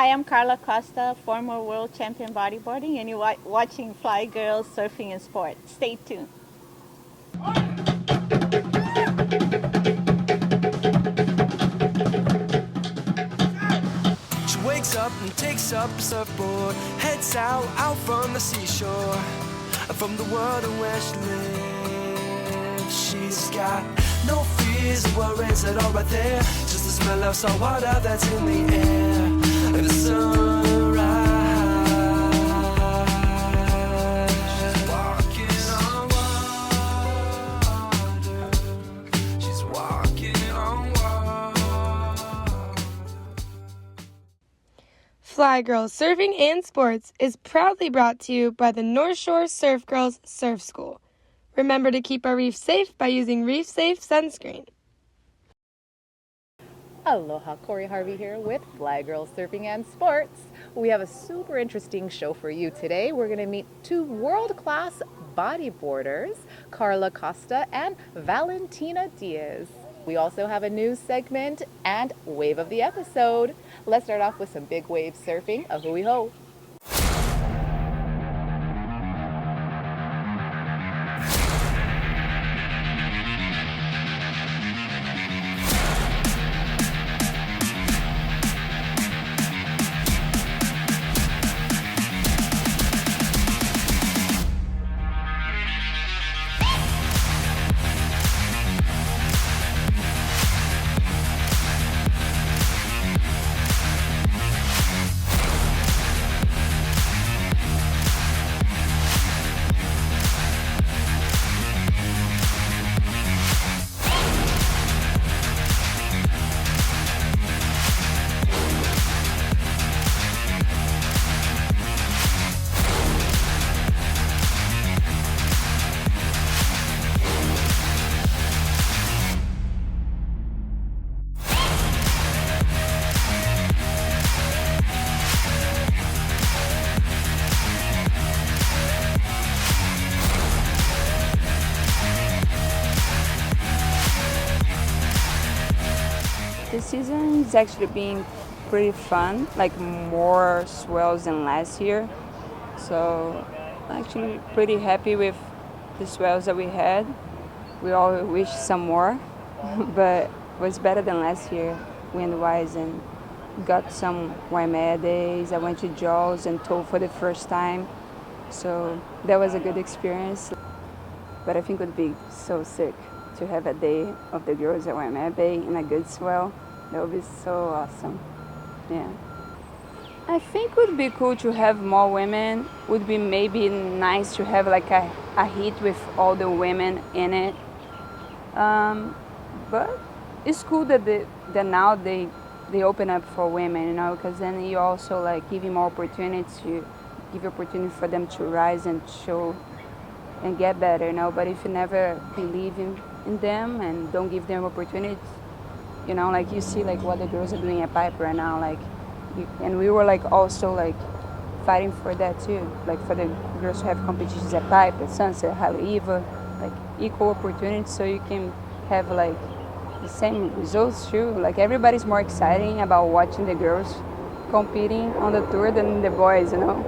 Hi, I'm Karla Costa, former world champion bodyboarding, and you're watching FlHi Girls Surfing and Sport. Stay tuned. She wakes up and takes up a surfboard, heads out from the seashore, from the world where she lives. She's got no fears or worries at all right there, just the smell of salt water that's in the air, and the sunrise. She's walking on water. She's walking on water. FlHi Girls Surfing and Sports is proudly brought to you by the North Shore Surf Girls Surf School. Remember to keep our reef safe by using Reef Safe sunscreen. Aloha, Corey Harvey here with FlHi Girls Surfing and Sports. We have a super interesting show for you today. We're going to meet two world-class bodyboarders, Karla Costa and Valentina Diaz. We also have a news segment and wave of the episode. Let's start off with some big wave surfing. A hui ho. This season is actually being pretty fun, like more swells than last year. So actually pretty happy with the swells that we had. We all wish some more, but it was better than last year wind-wise, and got some Waimea days. I went to Jaws and towed for the first time. So that was a good experience. But I think it would be so sick to have a day of the girls at Waimea Bay in a good swell. That would be so awesome. Yeah. I think it would be cool to have more women. Would be maybe nice to have like a heat with all the women in it. But it's cool that now they open up for women, you know, because then you also like give more opportunities to give opportunity for them to rise and show and get better, you know. But if you never believe in them and don't give them opportunities, you know, like you see like what the girls are doing at Pipe right now, like, and we were like also like fighting for that too, like for the girls to have competitions at Pipe, at Sunset, Haleiwa, like equal opportunities, so you can have like the same results too. Like everybody's more exciting about watching the girls competing on the tour than the boys, you know.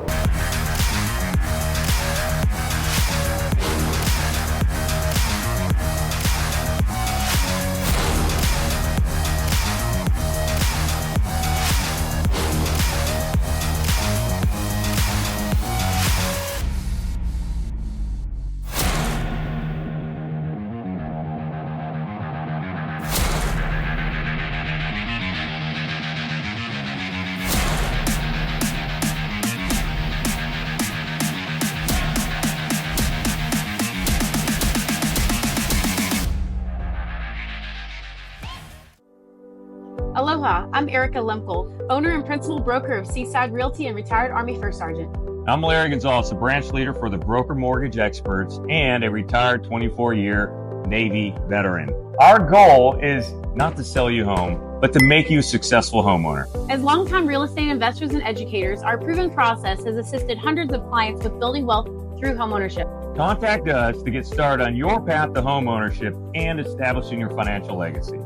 Aloha, I'm Erica Lemkel, owner and principal broker of Seaside Realty and retired Army First Sergeant. I'm Larry Gonzalez, a branch leader for the Broker Mortgage Experts and a retired 24-year Navy veteran. Our goal is not to sell you home, but to make you a successful homeowner. As longtime real estate investors and educators, our proven process has assisted hundreds of clients with building wealth through homeownership. Contact us to get started on your path to homeownership and establishing your financial legacy.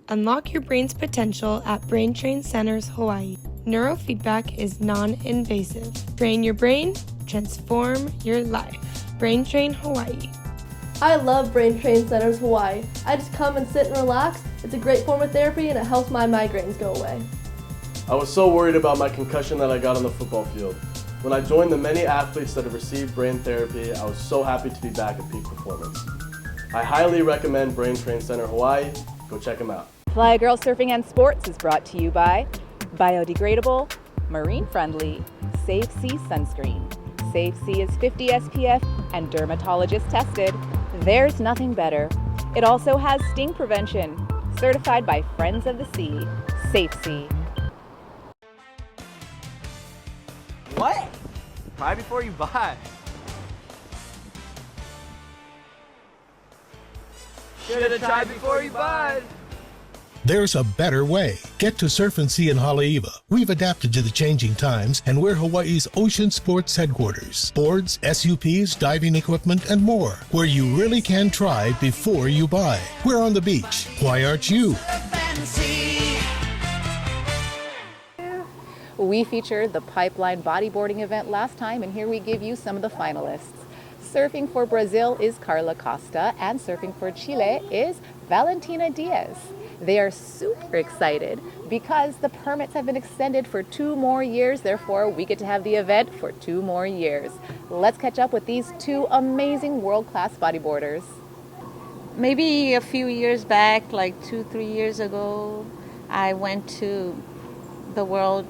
Unlock your brain's potential at Brain Train Centers, Hawaii. Neurofeedback is non-invasive. Train your brain, transform your life. Brain Train Hawaii. I love Brain Train Centers Hawaii. I just come and sit and relax. It's a great form of therapy and it helps my migraines go away. I was so worried about my concussion that I got on the football field. When I joined the many athletes that have received brain therapy, I was so happy to be back at peak performance. I highly recommend Brain Train Center Hawaii. Go check them out. FlHi Girls Surfing and Sports is brought to you by biodegradable, marine-friendly, Safe Sea Sunscreen. Safe Sea is 50 SPF and dermatologist tested. There's nothing better. It also has sting prevention, certified by Friends of the Sea. Safe Sea. What? Try before you buy. Should've tried before you buy. There's a better way. Get to Surf and Sea in Haleiwa. We've adapted to the changing times, and we're Hawaii's ocean sports headquarters. Boards, SUPs, diving equipment, and more, where you really can try before you buy. We're on the beach. Why aren't you? We featured the Pipeline bodyboarding event last time, and here we give you some of the finalists. Surfing for Brazil is Karla Costa, and surfing for Chile is Valentina Diaz. They are super excited because the permits have been extended for 2 more years. Therefore, we get to have the event for 2 more years. Let's catch up with these 2 amazing world-class bodyboarders. Maybe a few years back, like 2-3 years ago, I went to the World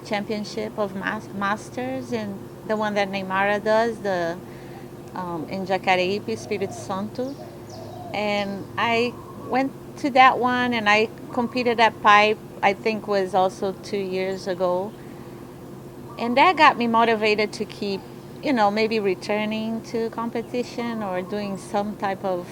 Championship of Masters, and the one that Neymar does, in Jacareí, Espírito Santo. And I went to that one, and I competed at pipe, I think was also 2 years ago. And that got me motivated to keep, maybe returning to competition or doing some type of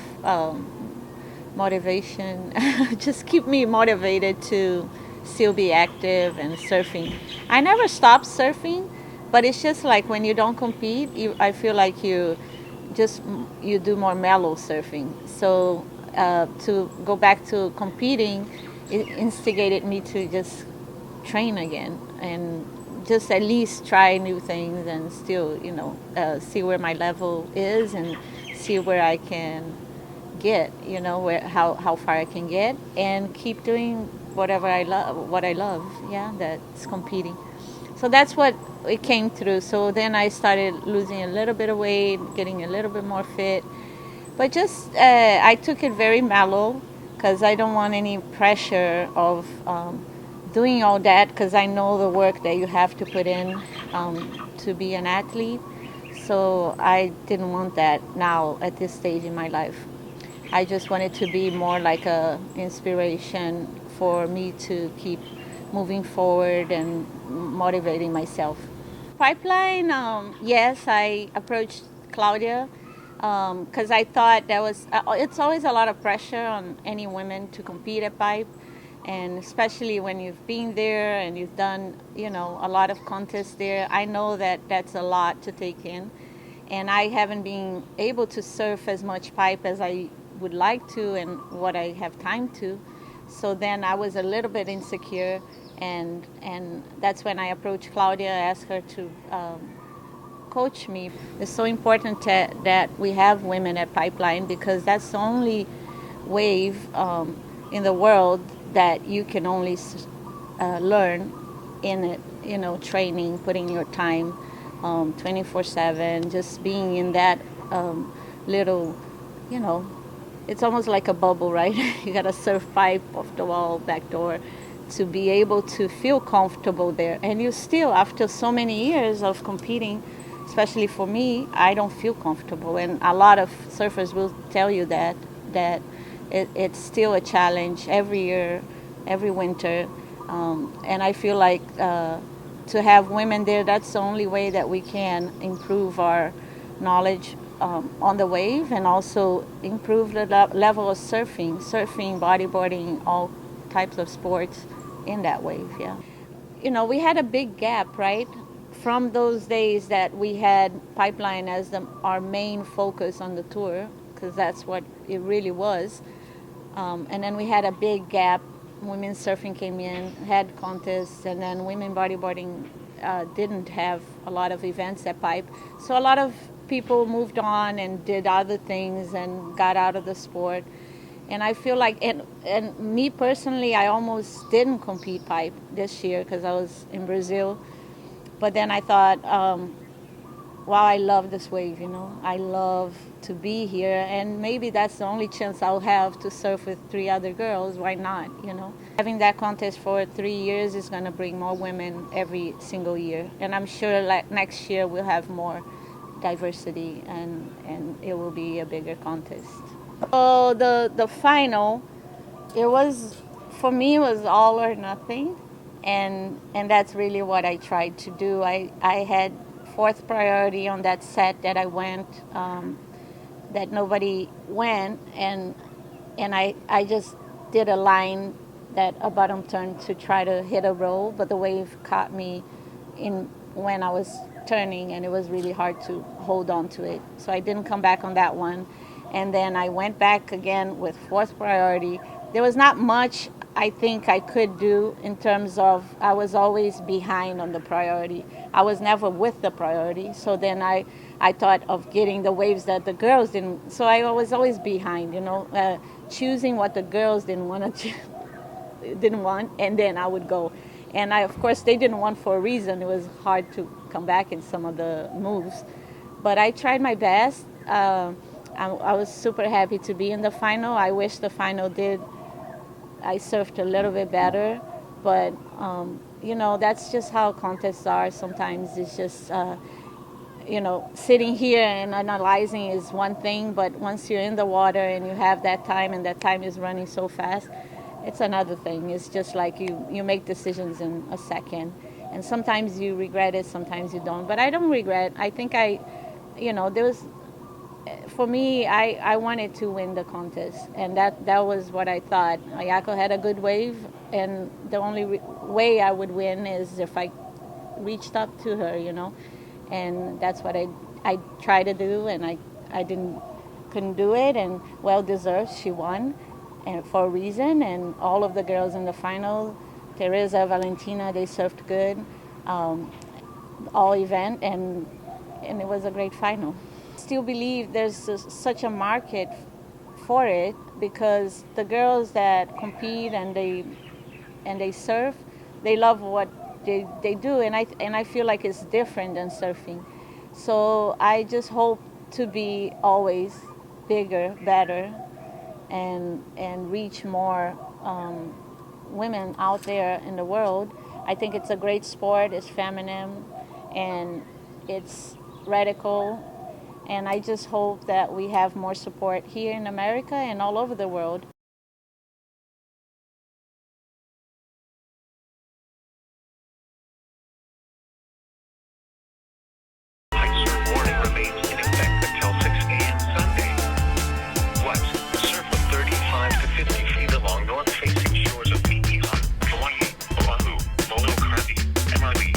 motivation. Just keep me motivated to still be active and surfing. I never stopped surfing, but it's just like when you don't compete, I feel like you do more mellow surfing. So to go back to competing, it instigated me to just train again and just at least try new things and still, see where my level is and see where I can get, how far I can get, and keep doing what I love, that's competing. So that's what it came through. So then I started losing a little bit of weight, getting a little bit more fit. But just, I took it very mellow because I don't want any pressure of doing all that, because I know the work that you have to put in to be an athlete. So I didn't want that now at this stage in my life. I just wanted to be more like a inspiration for me to keep moving forward and motivating myself. Pipeline, yes, I approached Claudia because I thought it's always a lot of pressure on any women to compete at pipe, and especially when you've been there and you've done, a lot of contests there. I know that that's a lot to take in, and I haven't been able to surf as much pipe as I would like to and what I have time to. So then I was a little bit insecure, and that's when I approached Claudia, asked her to coach me. It's so important that we have women at Pipeline, because that's the only wave in the world that you can only learn in it, training, putting your time 24/7, just being in that little, it's almost like a bubble, right? You got a surf pipe off the wall, back door, to be able to feel comfortable there. And you still, after so many years of competing, especially for me, I don't feel comfortable. And a lot of surfers will tell you that it's still a challenge every year, every winter. And I feel like to have women there, that's the only way that we can improve our knowledge on the wave, and also improve the level of surfing, bodyboarding, all types of sports in that wave, yeah. We had a big gap, right? From those days that we had Pipeline as our main focus on the tour, because that's what it really was. And then we had a big gap women's surfing came in, had contests, and then women bodyboarding didn't have a lot of events at Pipe. So a lot of people moved on and did other things and got out of the sport. And I feel like, and me personally, I almost didn't compete Pipe this year because I was in Brazil. But then I thought, wow, I love this wave, you know. I love to be here, and maybe that's the only chance I'll have to surf with 3 other girls. Why not, you know? Having that contest for 3 years is going to bring more women every single year. And I'm sure like next year we'll have more diversity, and it will be a bigger contest. So the final, it was, for me, it was all or nothing. And that's really what I tried to do. I had 4th priority on that set that I went, that nobody went, and I just did a line, that a bottom turn, to try to hit a roll, but the wave caught me in when I was turning, and it was really hard to hold on to it. So I didn't come back on that one. And then I went back again with 4th priority. There was not much I think I could do in terms of, I was always behind on the priority. I was never with the priority. So then I thought of getting the waves that the girls didn't. So I was always behind, you know, choosing what the girls didn't want, and then I would go. And of course, they didn't want for a reason. It was hard to come back in some of the moves. But I tried my best. I was super happy to be in the final. I wish the final I surfed a little bit better, but you know, that's just how contests are. Sometimes it's just, you know, sitting here and analyzing is one thing, but once you're in the water and you have that time, and that time is running so fast, it's another thing. It's just like you make decisions in a second, and sometimes you regret it, sometimes you don't. But I don't regret. I think for me, I wanted to win the contest, and that was what I thought. Ayako had a good wave, and the only way I would win is if I reached up to her, you know, and that's what I tried to do, and I couldn't do it, and well deserved. She won, and for a reason. And all of the girls in the final, Teresa, Valentina, they surfed good, all event, and it was a great final. Still believe there's such a market for it, because the girls that compete and they surf, they love what they do, and I feel like it's different than surfing. So I just hope to be always bigger, better, and reach more women out there in the world. I think it's a great sport. It's feminine, and it's radical. And I just hope that we have more support here in America and all over the world. Warning remains in effect until 6 a.m. Sunday. What? Surf with 35 to 50 feet along north-facing shores of Fiji, Hawaii, Oahu, Molo, Krabi, and Maui.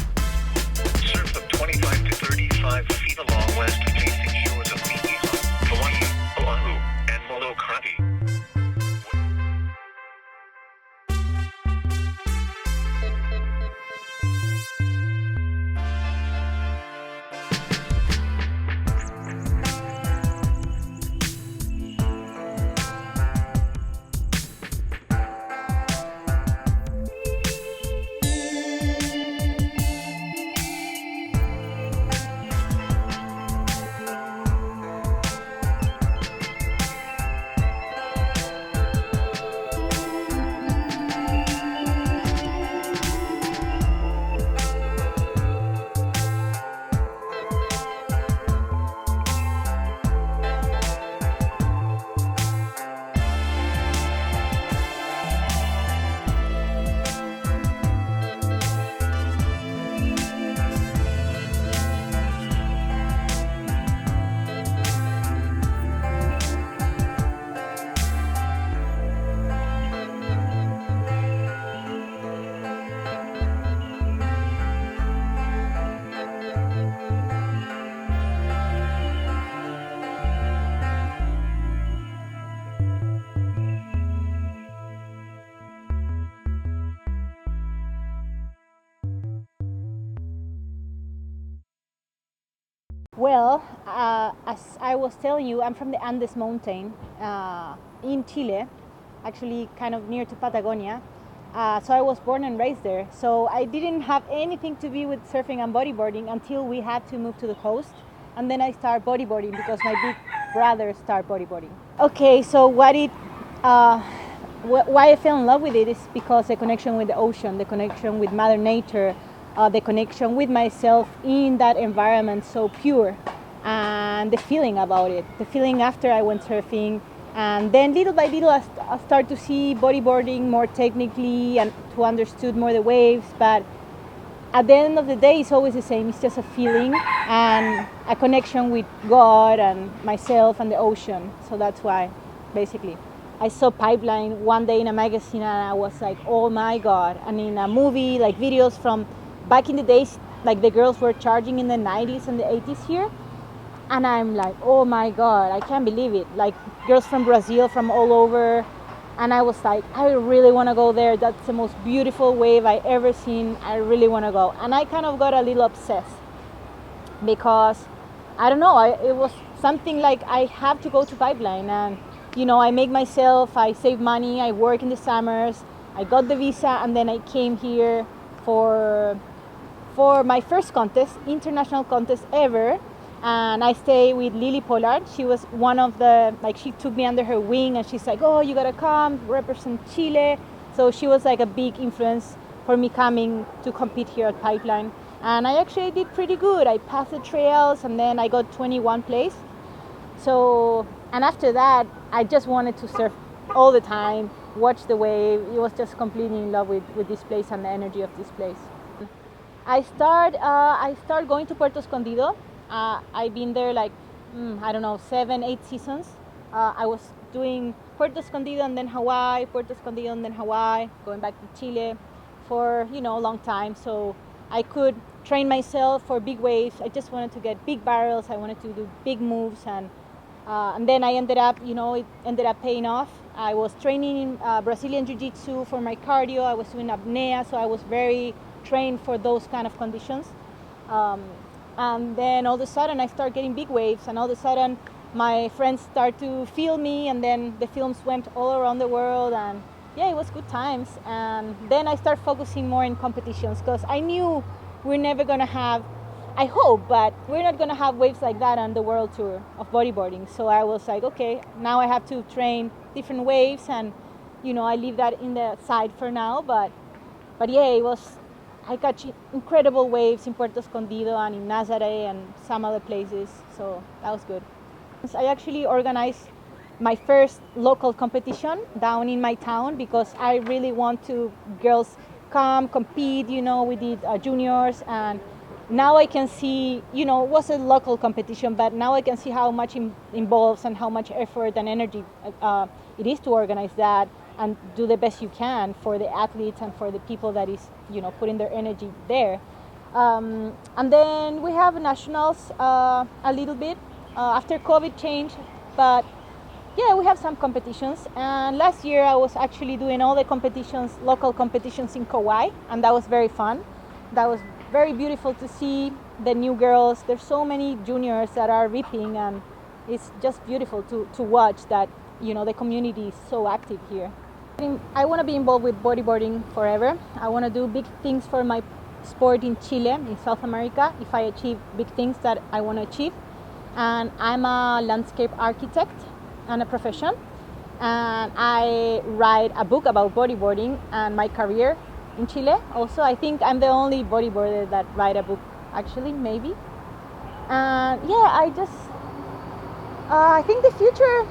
Surf with 25 to 35 feet along west-facing shores of Fiji, Hawaii, Oahu, and Molo, Krabi. Well, as I was telling you, I'm from the Andes mountain in Chile, actually kind of near to Patagonia. So I was born and raised there. So I didn't have anything to do with surfing and bodyboarding until we had to move to the coast. And then I started bodyboarding because my big brother started bodyboarding. Okay, so why I fell in love with it is because the connection with the ocean, the connection with Mother Nature, the connection with myself in that environment so pure, and the feeling about it, the feeling after I went surfing. And then little by little I start to see bodyboarding more technically and to understood more the waves. But at the end of the day, it's always the same. It's just a feeling and a connection with God and myself and the ocean. So that's why, basically. I saw Pipeline one day in a magazine and I was like, oh my God. And in a movie, like videos from back in the days, like the girls were charging in the 90s and the 80s here. And I'm like, oh my God, I can't believe it. Like girls from Brazil, from all over. And I was like, I really want to go there. That's the most beautiful wave I ever seen. I really want to go. And I kind of got a little obsessed because, I don't know, it was something like I have to go to Pipeline. And, you know, I make myself, I save money, I work in the summers. I got the visa and then I came here for my first contest, international contest ever. And I stay with Lily Pollard. She was one of the, like she took me under her wing and she's like, oh, you gotta come, represent Chile. So she was like a big influence for me coming to compete here at Pipeline. And I actually did pretty good. I passed the trials and then I got 21 place. So, and after that, I just wanted to surf all the time, watch the wave. It was just completely in love with this place and the energy of this place. I start going to Puerto Escondido. I've been there like, I don't know, 7, 8 seasons. I was doing Puerto Escondido and then Hawaii, Puerto Escondido and then Hawaii, going back to Chile for, you know, a long time. So I could train myself for big waves. I just wanted to get big barrels. I wanted to do big moves. And then I ended up, you know, it ended up paying off. I was training in Brazilian Jiu-Jitsu for my cardio. I was doing apnea, so I was very trained for those kind of conditions. And then all of a sudden I start getting big waves and all of a sudden my friends start to film me and then the films went all around the world and yeah, it was good times. And then I start focusing more in competitions because I knew we're never going to have, I hope, but we're not going to have waves like that on the world tour of bodyboarding. So I was like, okay, now I have to train different waves and, you know, I leave that in the side for now. But yeah, I catch incredible waves in Puerto Escondido and in Nazaré and some other places, so that was good. I actually organized my first local competition down in my town because I really want to girls come compete. You know, we did juniors, and now I can see, you know, it was a local competition, but now I can see how much involves and how much effort and energy it is to organize that and do the best you can for the athletes and for the people that is, you know, putting their energy there. And then we have nationals a little bit after COVID changed, but yeah, we have some competitions. And last year I was actually doing all the competitions, local competitions in Kauai, and that was very fun. That was very beautiful to see the new girls. There's so many juniors that are ripping, and it's just beautiful to watch that, you know, the community is so active here. I want to be involved with bodyboarding forever. I want to do big things for my sport in Chile, in South America, if I achieve big things that I want to achieve. And I'm a landscape architect and a profession. And I write a book about bodyboarding and my career in Chile. Also, I think I'm the only bodyboarder that write a book, actually, maybe. And yeah, I think the future,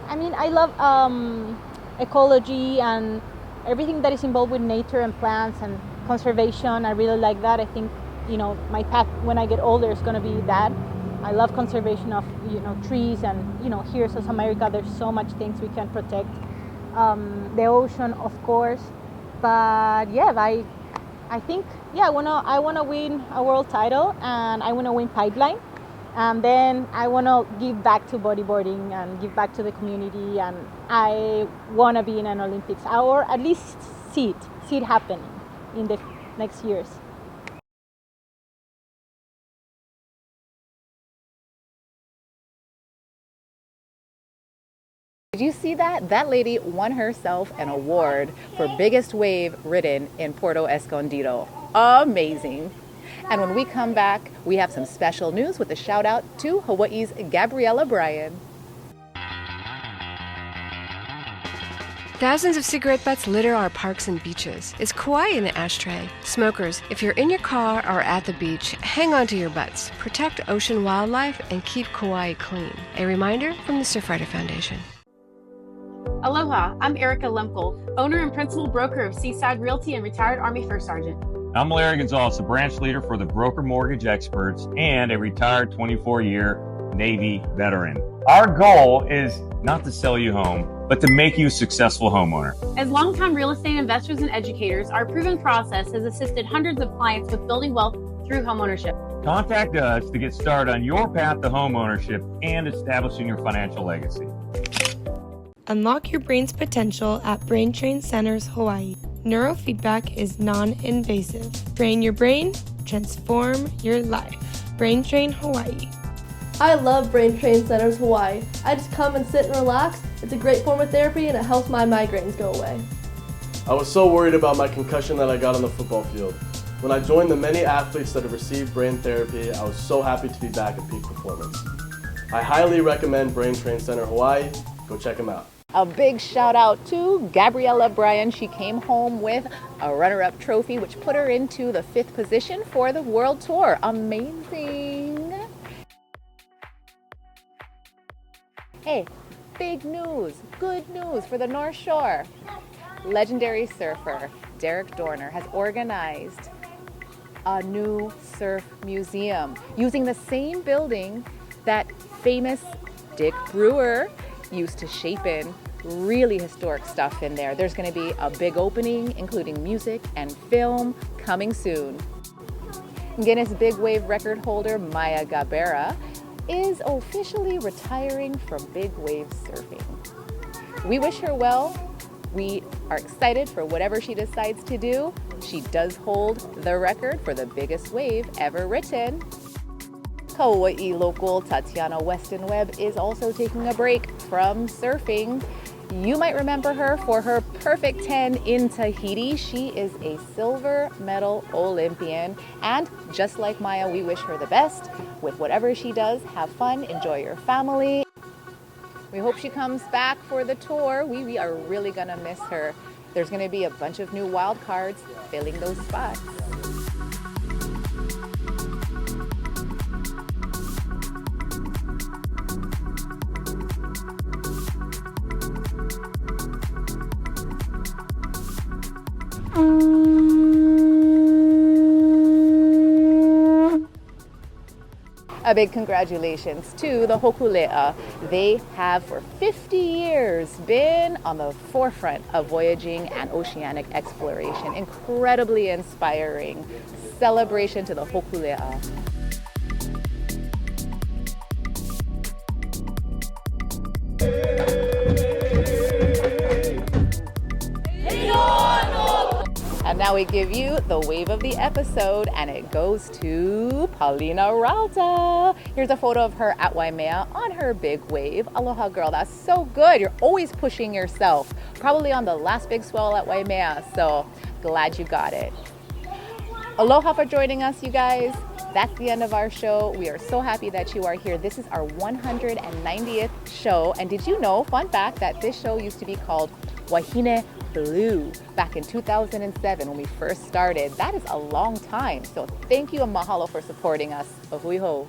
I mean, I love ecology and everything that is involved with nature and plants and conservation. I really like that. I think, you know, my path when I get older is going to be that. I love conservation of, you know, trees, and, you know, here in South America there's so much things we can protect. The ocean, of course. But yeah, I think, yeah, I wanna win a world title, and I wanna win Pipeline. And then I want to give back to bodyboarding and give back to the community, and I want to be in an Olympics, or at least see it happen in the next years. Did you see that? That lady won herself an award for biggest wave ridden in Puerto Escondido. Amazing. And when we come back, we have some special news with a shout out to Hawaii's Gabriella Bryan. Thousands of cigarette butts litter our parks and beaches. Is Kauai in the ashtray? Smokers, if you're in your car or at the beach, hang on to your butts. Protect ocean wildlife and keep Kauai clean. A reminder from the Surfrider Foundation. Aloha, I'm Erica Lemkel, owner and principal broker of Seaside Realty and retired Army First Sergeant. I'm Larry Gonzalez, the branch leader for the Broker Mortgage Experts and a retired 24-year Navy veteran. Our goal is not to sell you home, but to make you a successful homeowner. As longtime real estate investors and educators, our proven process has assisted hundreds of clients with building wealth through homeownership. Contact us to get started on your path to homeownership and establishing your financial legacy. Unlock your brain's potential at Brain Train Centers, Hawaii. Neurofeedback is non-invasive. Train your brain, transform your life. Brain Train Hawaii. I love Brain Train Centers Hawaii. I just come and sit and relax. It's a great form of therapy and it helps my migraines go away. I was so worried about my concussion that I got on the football field. When I joined the many athletes that have received brain therapy, I was so happy to be back at peak performance. I highly recommend Brain Train Center Hawaii. Go check them out. A big shout out to Gabriella Bryan. She came home with a runner-up trophy, which put her into the 5th position for the World Tour. Amazing. Hey, big news, good news for the North Shore. Legendary surfer Derek Dorner has organized a new surf museum using the same building that famous Dick Brewer used to shape in. Really historic stuff in there. There's going to be a big opening, including music and film, coming soon. Guinness Big Wave record holder Maya Gabera is officially retiring from big wave surfing. We wish her well. We are excited for whatever she decides to do. She does hold the record for the biggest wave ever written. Kauai local Tatiana Weston Webb is also taking a break from surfing. You might remember her for her perfect 10 in Tahiti. She is a silver medal Olympian. And just like Maya, we wish her the best with whatever she does. Have fun, enjoy your family. We hope she comes back for the tour. We are really gonna miss her. There's gonna be a bunch of new wild cards filling those spots. A big congratulations to the Hokulea. They have for 50 years been on the forefront of voyaging and oceanic exploration. Incredibly inspiring. Celebration to the Hokulea. And now we give you the wave of the episode, and it goes to Paulina Ralta. Here's a photo of her at Waimea on her big wave. Aloha, girl, that's so good. You're always pushing yourself. Probably on the last big swell at Waimea, so glad you got it. Aloha for joining us, you guys. That's the end of our show. We are so happy that you are here. This is our 190th show. And did you know, fun fact, that this show used to be called Wahine Blue back in 2007 when we first started. That is a long time. So thank you and mahalo for supporting us. Ahui ho.